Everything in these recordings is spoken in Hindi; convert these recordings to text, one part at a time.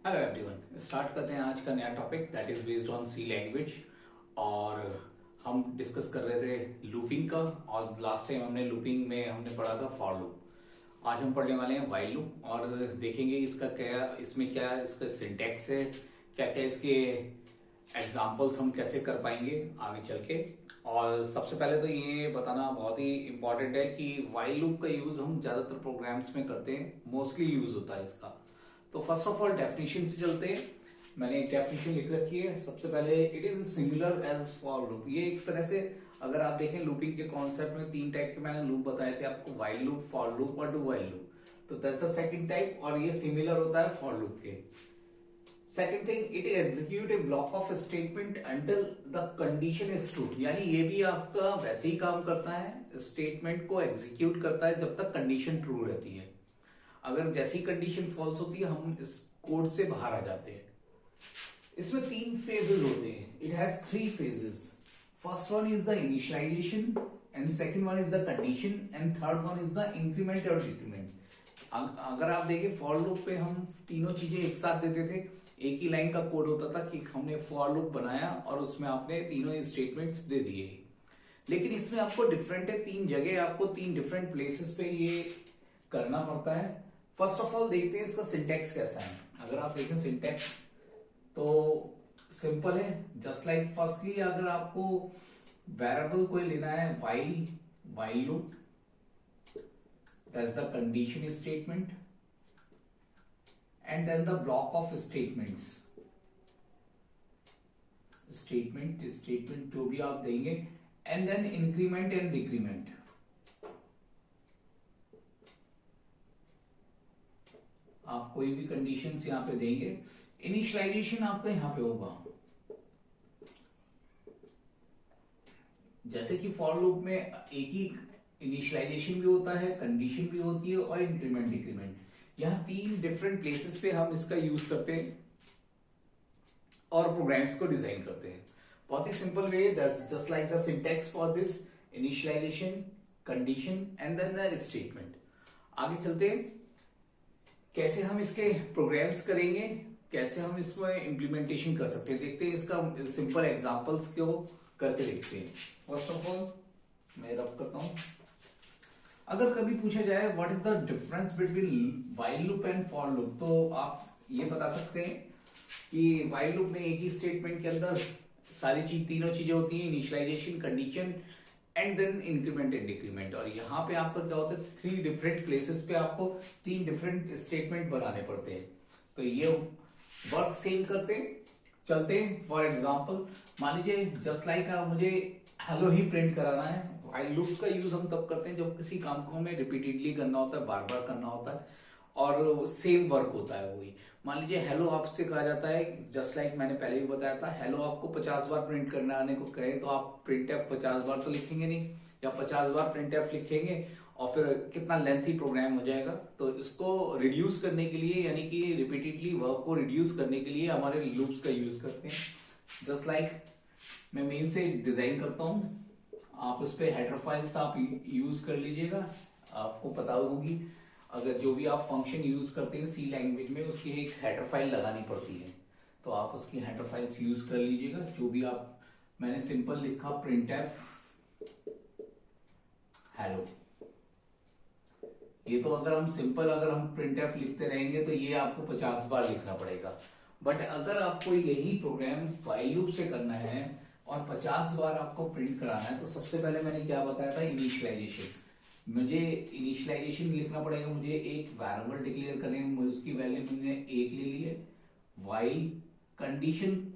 हेलो एवरीवन, स्टार्ट करते हैं आज का नया topic that is based on C language. और हम डिस्कस कर रहे थे लूपिंग का। और लास्ट टाइम हमने लूपिंग में हमने पढ़ा था फॉर लूप। आज हम पढ़ने वाले हैं व्हाइल लूप और देखेंगे इसका क्या, इसमें क्या इसका सिंटैक्स है, क्या क्या इसके एग्जाम्पल्स हम कैसे कर पाएंगे आगे चल के। और सबसे पहले तो ये बताना बहुत ही इंपॉर्टेंट है कि व्हाइल लूप का यूज हम ज्यादातर प्रोग्राम्स में करते हैं, मोस्टली यूज होता है इसका। तो फर्स्ट ऑफ ऑल डेफिनेशन से चलते हैं। मैंने एक डेफिनेशन लिख रखी है। सबसे पहले it is similar as for loop. ये एक तरह से अगर आप देखें लूपिंग के कॉन्सेप्ट में तीन टाइप के मैंने लूप बताए थे आपको, व्हाइल लूप, फॉर लूप और डू व्हाइल लूप। तो दैट्स अ सेकंड टाइप और ये सिमिलर होता है फॉर लूप के। Second thing, it execute A block of statement until the condition is true. यानी ये भी आपका वैसे ही काम करता है, स्टेटमेंट को एग्जीक्यूट करता है जब तक कंडीशन ट्रू रहती है। अगर जैसी कंडीशन फॉल्स होती है हम इस कोड से बाहर आ जाते हैं। इसमें तीन फेजेस होते हैं। It has three phases. First one is the initialization and second one is the condition and third one is the increment और डिक्रीमेंट। अगर आप देखें फॉर लूप पे हम तीनों चीजें एक साथ देते थे। एक ही लाइन का कोड होता था कि हमने फॉर लूप बनाया और उसमें आपने तीनों स्टेटमेंट्स दे दिए। लेकिन इसमें आपको डिफरेंट है, तीन जगह आपको तीन डिफरेंट प्लेसेस पे ये करना पड़ता है। फर्स्ट ऑफ ऑल देखते हैं इसका सिंटैक्स कैसा है। अगर आप देखें सिंटैक्स तो सिंपल है, जस्ट लाइक फर्स्टली अगर आपको वेरिएबल कोई लेना है, while loop, that's the condition statement and then the block of statement जो भी आप देंगे and then increment and decrement. आप कोई भी कंडीशंस यहां पे देंगे। इनिशियलाइजेशन आपका यहां पे होगा, जैसे कि फॉर लूप में एक ही इनिशियलाइजेशन भी होता है, कंडीशन भी होती है और इंक्रीमेंट डिक्रीमेंट। यहां तीन डिफरेंट प्लेसेस पे हम इसका यूज करते हैं और प्रोग्राम्स को डिजाइन करते हैं। बहुत ही simple way, just like the syntax for this, initialization, condition and then the statement. आगे चलते हैं कैसे हम इसके प्रोग्राम्स करेंगे, कैसे हम इसमें इंप्लीमेंटेशन कर सकते हैं। देखते हैं इसका सिंपल एग्जांपल्स को करके देखते हैं। फर्स्ट ऑफ ऑल मैं रब करता हूं। अगर कभी पूछा जाए what is the difference between while loop and for loop, तो आप ये बता सकते हैं कि व्हाइल लूप में एक ही स्टेटमेंट के अंदर सारी तीनों चीजें होती हैं, initialization, condition and then increment and decrement. और यहाँ पे आपका क्या होता है, थ्री डिफरेंट प्लेसेस पे आपको तीन डिफरेंट स्टेटमेंट बनाने पड़ते हैं। तो ये वर्क सेम करते हैं। चलते हैं फॉर एग्जांपल, मान लीजिए जस्ट लाइक मुझे हेलो ही प्रिंट कराना है। व्हाइल लूप्स का यूज हम तब करते हैं जब किसी काम को हमें रिपीटेडली करना होता है, बार बार करना होता है और सेम वर्क होता है वही। मान लीजिए हेलो आपसे कहा जाता है, जस्ट लाइक मैंने पहले भी बताया था, हेलो आपको 50 बार प्रिंट करने आने को कहें तो आप प्रिंट एफ 50 बार तो लिखेंगे नहीं, या 50 बार प्रिंट एफ लिखेंगे और फिर कितना लेंथी प्रोग्राम हो जाएगा। तो इसको रिड्यूस करने के लिए, यानी कि रिपीटेडली वर्क को रिड्यूस करने के लिए हमारे लूप्स का यूज करते हैं। जस्ट लाइक मैं मेन से डिजाइन करता हूं, आप उस पर हेडर फाइल्स आप यूज कर लीजिएगा। आपको पता होगी अगर जो भी आप फंक्शन यूज करते हैं सी लैंग्वेज में, उसकी एक हेडर फाइल लगानी पड़ती है, तो आप उसकी हेडर फाइल्स यूज कर लीजिएगा। जो भी आप, मैंने सिंपल लिखा प्रिंट एफ हेलो। ये तो अगर हम सिंपल अगर हम प्रिंट एफ लिखते रहेंगे तो ये आपको 50 बार लिखना पड़ेगा। बट अगर आपको यही प्रोग्राम व्हाइल लूप से करना है और 50 बार आपको प्रिंट कराना है, तो सबसे पहले मैंने क्या बताया था, इनिशियलाइजेशन। मुझे इनिशियलाइजेशन लिखना पड़ेगा, मुझे एक वेरिएबल डिक्लेयर करने में, उसकी वैल्यू मैंने एक ले ली है। व्हाइल कंडीशन,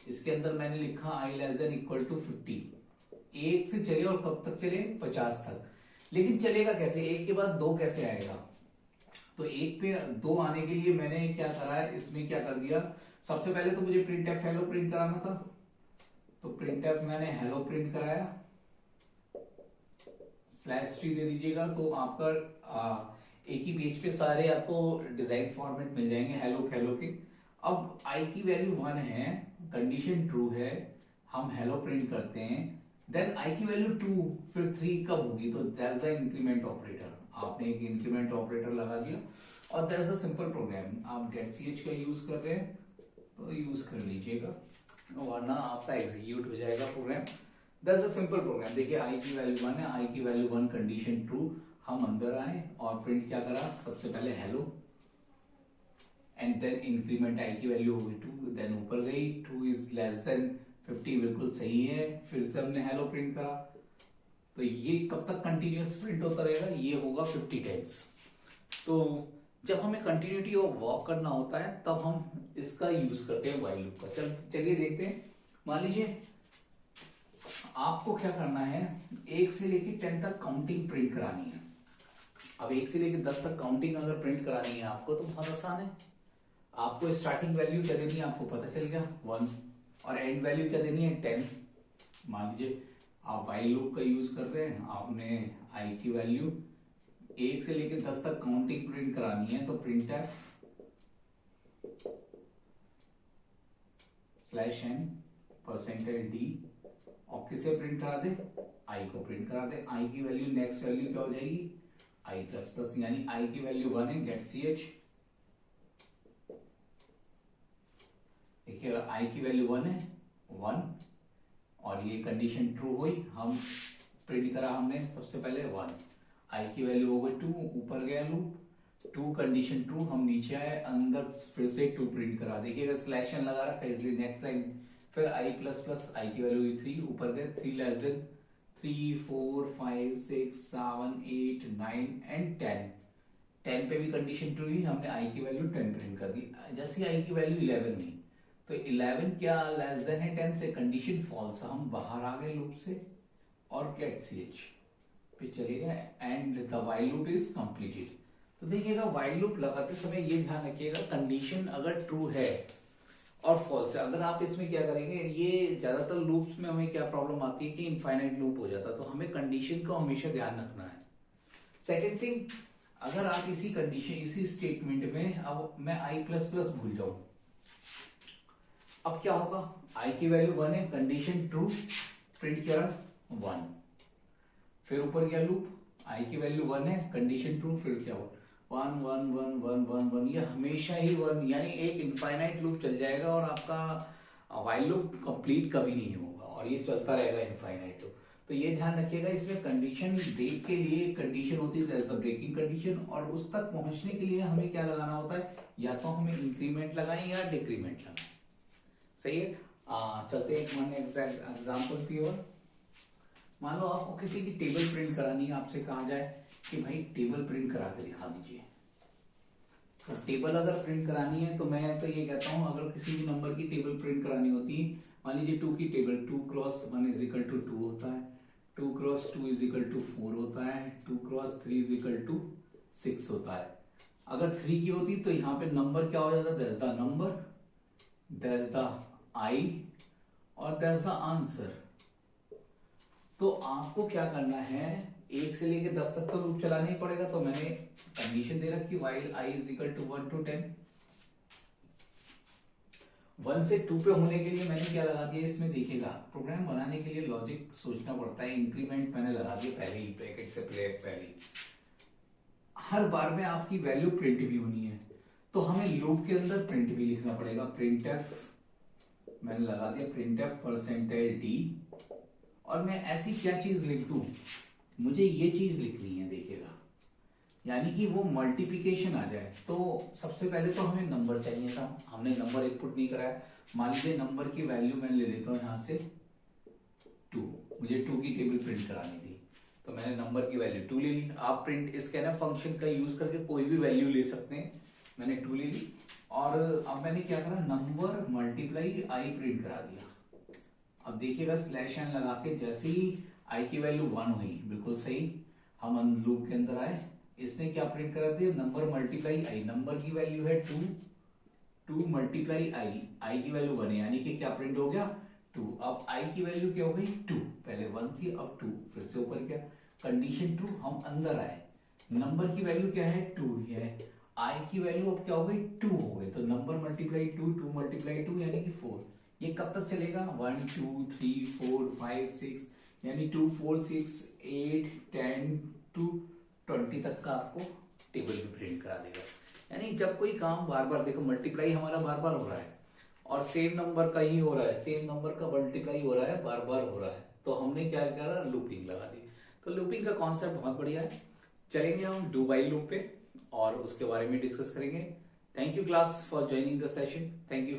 इसके अंदर मैंने लिखा i less than equal to 50। एक से चले और कब तक चले, 50 तक। लेकिन चलेगा कैसे, एक के बाद दो कैसे आएगा। तो एक पे दो आने के लिए मैंने क्या करा है, इसमें क्या कर दिया, सबसे पहले तो मुझे प्रिंट एफ हेलो प्रिंट कराना था, तो प्रिंट एफ मैंने हेलो प्रिंट कराया, /t दे दीजिएगा तो आपका एक ही पेज पे सारे आपको डिजाइन फॉर्मेट मिल जाएंगे हेलो हेलो के। अब i की वैल्यू 1 है, कंडीशन ट्रू है, हम हेलो प्रिंट करते हैं। देन i की वैल्यू 2, फिर 3 कब होगी, तो दैट्स द इंक्रीमेंट ऑपरेटर। आपने एक इंक्रीमेंट ऑपरेटर लगा दिया और that is a simple program. आप गेट ch का यूज कर रहे हैं तो यूज कर लीजिएगा, वरना आपका एग्जीक्यूट हो जाएगा program. That is a simple program. देखिए आई की वैल्यू 1 है, आई की वैल्यू 1, कंडीशन ट्रू, हम अंदर आए और प्रिंट क्या करा, सबसे पहले हेलो एंड देन इंक्रीमेंट आई की वैल्यू हो गई 2, देन ऊपर गई 2 इज लेस देन 50, बिल्कुल सही है, फिर से हमने हेलो प्रिंट करा। तो ये कब तक कंटिन्यूअस प्रिंट होता रहेगा, ये होगा 50 टाइम्स। तो जब हमें कंटिन्यूटी ऑफ वर्क करना होता है तब हम इसका यूज करते हैं व्हाइल लूप का। चलिए देखते हैं। मान लीजिए आपको क्या करना है, 1 से लेके 10 तक काउंटिंग प्रिंट करानी है। अब 1 से लेके 10 तक काउंटिंग अगर प्रिंट करानी है आपको तो बहुत आसान है। आपको स्टार्टिंग वैल्यू क्या देनी है, आपको पता चल गया 1, और एंड वैल्यू क्या देनी है 10। मान लीजिए आप व्हाइल लूप का यूज कर रहे हैं, आपने आई की वैल्यू 1 से लेके 10 तक काउंटिंग प्रिंट करानी है, तो प्रिंट एफ /n %d और किसे प्रिंट करा दे, आई को प्रिंट करा दे। आई की वैल्यू नेक्स्ट वैल्यू क्या हो जाएगी, आई प्लस प्लस, यानी आई की वैल्यू 1 है, गेट ch। देखिए आई की वैल्यू 1 है 1 और ये कंडीशन ट्रू हुई, हम प्रिंट करा हमने सबसे पहले 1, आई की वैल्यू हो गई 2, ऊपर गया लूप 2, कंडीशन ट्रू, हम नीचे आए अंदर फिर से 2 प्रिंट करा। देखिएगा /n लगा रखा है इसलिए नेक्स्ट लाइन, फिर आई प्लस प्लस, आई की वैल्यू हुई 3, ऊपर गए 3 लेस देन 3 4 5 6 7 8 9 एंड 10 पे भी कंडीशन ट्रू हुई, हमने आई की वैल्यू 10 प्रिंट कर दी। जैसे आई की वैल्यू 11 हुई तो 11 क्या लेस देन है 10 से, कंडीशन फॉल्स, हम बाहर आ गए लूप से और गेट ch पे चलेगा and the while loop is completed. तो देखिएगा व्हाइल लूप लगाते समय ये ध्यान रखिएगा, कंडीशन अगर ट्रू है और फॉल्स है, अगर आप इसमें क्या करेंगे, ये ज्यादातर लूप्स में हमें क्या प्रॉब्लम आती है कि इनफाइनाइट लूप हो जाता है, तो हमें कंडीशन को हमेशा ध्यान रखना है। सेकेंड थिंग, अगर आप इसी कंडीशन इसी स्टेटमेंट में अब मैं आई प्लस प्लस भूल जाऊं, अब क्या होगा, आई की वैल्यू 1 है, कंडीशन ट्रू, प्रिंट किया 1, फिर ऊपर गया लूप, आई की वैल्यू 1 है, कंडीशन ट्रू, फिर क्या हुआ 1 1 1 1 1 1, ये हमेशा ही 1, यानी एक इनफाइनाइट लूप चल जाएगा और आपका व्हाइल लूप कंप्लीट कभी नहीं होगा और ये चलता रहेगा इनफाइनाइट लूप। तो ये ध्यान रखिएगा, इसमें कंडीशन ब्रेक के लिए कंडीशन होती है ब्रेकिंग कंडीशन, और उस तक पहुंचने के लिए हमें क्या लगाना होता है, या तो हमें इंक्रीमेंट लगाएं या डिक्रीमेंट लगाएं। सही है। चलते हैं एक एग्जाम्पल की ओर। मान लो आपको किसी की टेबल प्रिंट करानी है, आपसे कहा जाए कि भाई टेबल प्रिंट करा के दिखा दीजिए। तो टेबल अगर प्रिंट करानी है तो मैं तो ये कहता हूं, अगर किसी भी नंबर की टेबल प्रिंट करानी होती है, मान लीजिए 2 की table 2 cross 1 is equal to 2 होता है, 2 क्रॉस 2 इज इक्वल टू 4 होता है, 2 क्रॉस 3 इज इक्वल टू 6 होता है। अगर 3 की होती तो यहाँ पे नंबर क्या हो जाता, that's the number, that's the I और दैट्स द आंसर। तो आपको क्या करना है, 1 से लेके 10 तक तो लूप चलाना ही पड़ेगा। तो मैंने कंडीशन दे रखी while i is equal to 1 to 10। 1 से 2 पे होने के लिए मैंने क्या लगा दिया, इसमें देखिएगा प्रोग्राम बनाने के लिए लॉजिक सोचना पड़ता है। इंक्रीमेंट मैंने लगा दिया पहले ही, ब्रैकेट से पहले ही। हर बार में आपकी वैल्यू प्रिंट भी होनी है तो हमें लूप के अंदर प्रिंट भी लिखना पड़ेगा। प्रिंट एफ मैंने लगा दिया, प्रिंट एफ %d, और मैं ऐसी क्या चीज लिख दूं, मुझे ये चीज लिखनी है, देखिएगा, यानी कि वो मल्टीप्लिकेशन आ जाए। तो सबसे पहले तो हमें नंबर चाहिए था, हमने नंबर इनपुट नहीं कराया। मान लीजिए नंबर की वैल्यू मैं ले लेता हूं यहां से 2, मुझे 2 की टेबल प्रिंट करानी थी तो मैंने नंबर की वैल्यू 2 ले ली। आप प्रिंट स्कैनर फंक्शन का यूज करके कोई भी वैल्यू ले सकते हैं, मैंने 2 ले ली। और अब मैंने क्या करा, नंबर मल्टीप्लाई आई प्रिंट करा दिया। अब देखिएगा /n लगा के जैसे ही आई की वैल्यू 1 हुई, बिल्कुल सही, हम लूप के अंदर आए, इसने क्या प्रिंट करा दिया, नंबर मल्टीप्लाई आई, नंबर की वैल्यू है 2, 2 मल्टीप्लाई आई की वैल्यू 1 है, यानी कि क्या प्रिंट हो गया 2। अब आई की वैल्यू क्या हो गई 2, पहले 1 थी अब 2, फिर से ऊपर क्या, कंडीशन ट्रू, हम अंदर आए, नंबर की वैल्यू क्या है 2 है, आई की वैल्यू अब क्या हो गई 2 हो गई, तो नंबर मल्टीप्लाई 2, 2 मल्टीप्लाई 2 यानी कि 4। ये कब तक चलेगा, 1 2 3 4 5 6, यानी 2 4 6 8 10 2 20 तक का आपको टेबल पे प्रिंट करा देगा। यानी जब कोई काम बार बार, देखो मल्टीप्लाई हमारा बार बार हो रहा है और सेम नंबर का ही हो रहा है, सेम नंबर का मल्टीप्लाई हो रहा है, बार बार हो रहा है, तो हमने क्या करा, लूपिंग लगा दी। तो लूपिंग का कॉन्सेप्ट बहुत बढ़िया है। चलेंगे हम डू व्हाइल लूप पे और उसके बारे में डिस्कस करेंगे। Thank you class for joining the session. Thank you.